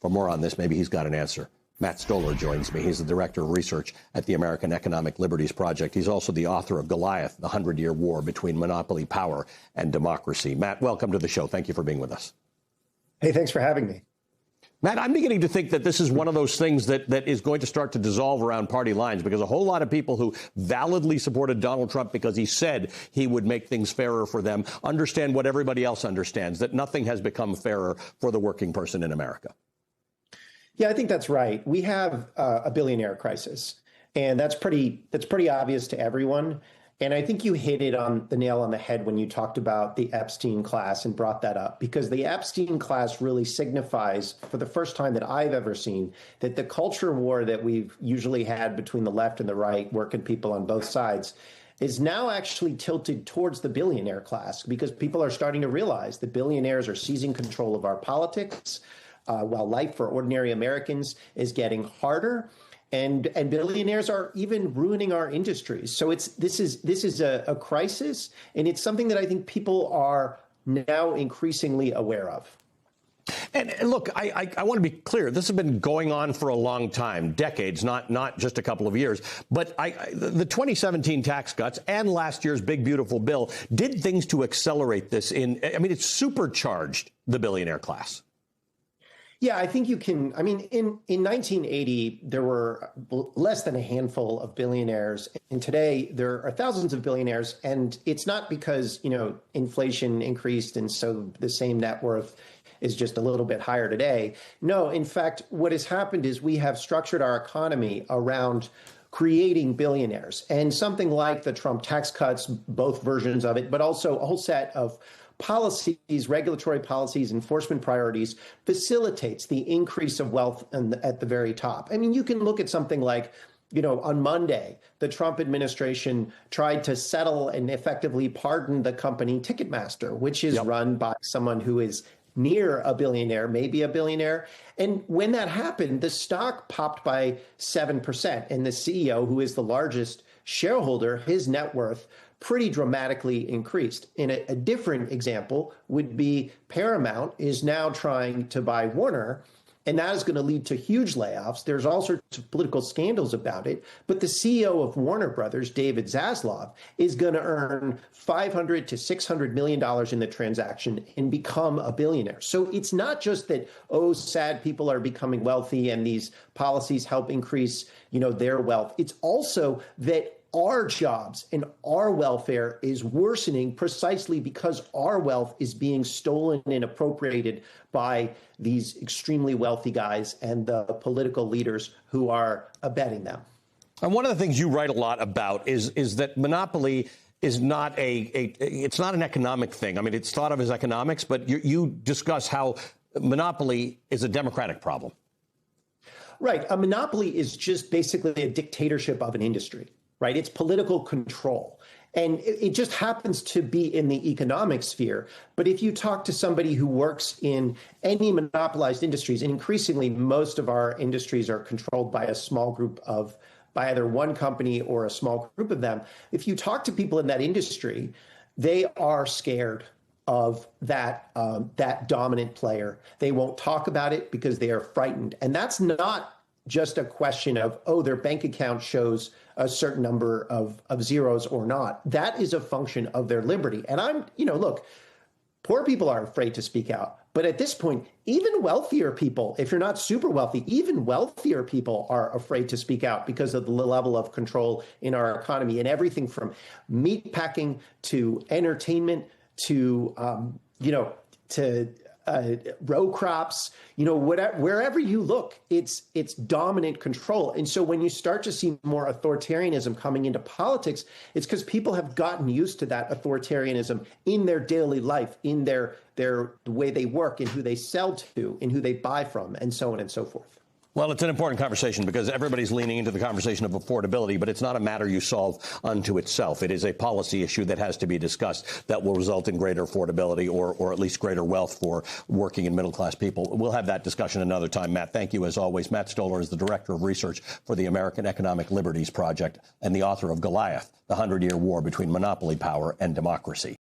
For more on this, maybe he's got an answer. Matt Stoller joins me. He's the Director of Research at the American Economic Liberties Project. He's also the author of Goliath, the 100-Year War Between Monopoly Power and Democracy. Matt, welcome to the show. Thank you for being with us. Hey, thanks for having me. Matt, I'm beginning to think that this is one of those things that is going to start to dissolve around party lines, because a whole lot of people who validly supported Donald Trump because he said he would make things fairer for them understand what everybody else understands, that nothing has become fairer for the working person in America. Yeah, I think that's right. We have a billionaire crisis, and that's pretty obvious to everyone. And I think you hit it on the nail on the head when you talked about the Epstein class and brought that up, because the Epstein class really signifies, for the first time that I've ever seen, that the culture war that we've usually had between the left and the right, working people on both sides, is now actually tilted towards the billionaire class, because people are starting to realize that billionaires are seizing control of our politics, while life for ordinary Americans is getting harder. And billionaires are even ruining our industries. So this is a crisis, and it's something that I think people are now increasingly aware of. And look, I want to be clear. This has been going on for a long time, decades, not just a couple of years. But the 2017 tax cuts and last year's big, beautiful bill did things to accelerate this. It supercharged the billionaire class. Yeah, I think you can. I mean, in 1980, there were less than a handful of billionaires. And today, there are thousands of billionaires. And it's not because, inflation increased and so the same net worth is just a little bit higher today. No, in fact, what has happened is we have structured our economy around creating billionaires. And something like the Trump tax cuts, both versions of it, but also a whole set of policies, regulatory policies, enforcement priorities, facilitates the increase of wealth at the very top. I mean, you can look at something like, on Monday, the Trump administration tried to settle and effectively pardon the company Ticketmaster, which is run by someone who is near a billionaire, maybe a billionaire. And when that happened, the stock popped by 7%. And the CEO, who is the largest shareholder, his net worth pretty dramatically increased. And a different example would be Paramount is now trying to buy Warner, and that is going to lead to huge layoffs. There's all sorts of political scandals about it. But the CEO of Warner Brothers, David Zaslav, is going to earn $500 to $600 million in the transaction and become a billionaire. So it's not just that, sad people are becoming wealthy and these policies help increase, their wealth. It's also that our jobs and our welfare is worsening precisely because our wealth is being stolen and appropriated by these extremely wealthy guys and the political leaders who are abetting them. And one of the things you write a lot about is that monopoly is not it's not an economic thing. I mean, it's thought of as economics, but you discuss how monopoly is a democratic problem. Right. A monopoly is just basically a dictatorship of an industry. Right. It's political control. And it just happens to be in the economic sphere. But if you talk to somebody who works in any monopolized industries, and increasingly most of our industries are controlled by a small group by either one company or a small group of them. If you talk to people in that industry, they are scared of that dominant player. They won't talk about it because they are frightened. And that's not just a question of, their bank account shows a certain number of zeros or not. That is a function of their liberty. And look, poor people are afraid to speak out. But at this point, even wealthier people, if you're not super wealthy, even wealthier people are afraid to speak out because of the level of control in our economy, and everything from meat packing to entertainment to, row crops, wherever you look, it's dominant control. And so when you start to see more authoritarianism coming into politics, it's because people have gotten used to that authoritarianism in their daily life, in the way they work, in who they sell to, in who they buy from, and so on and so forth. Well, it's an important conversation because everybody's leaning into the conversation of affordability, but it's not a matter you solve unto itself. It is a policy issue that has to be discussed that will result in greater affordability or at least greater wealth for working and middle class people. We'll have that discussion another time. Matt, thank you as always. Matt Stoller is the Director of Research for the American Economic Liberties Project and the author of Goliath, the 100-Year War Between Monopoly Power and Democracy.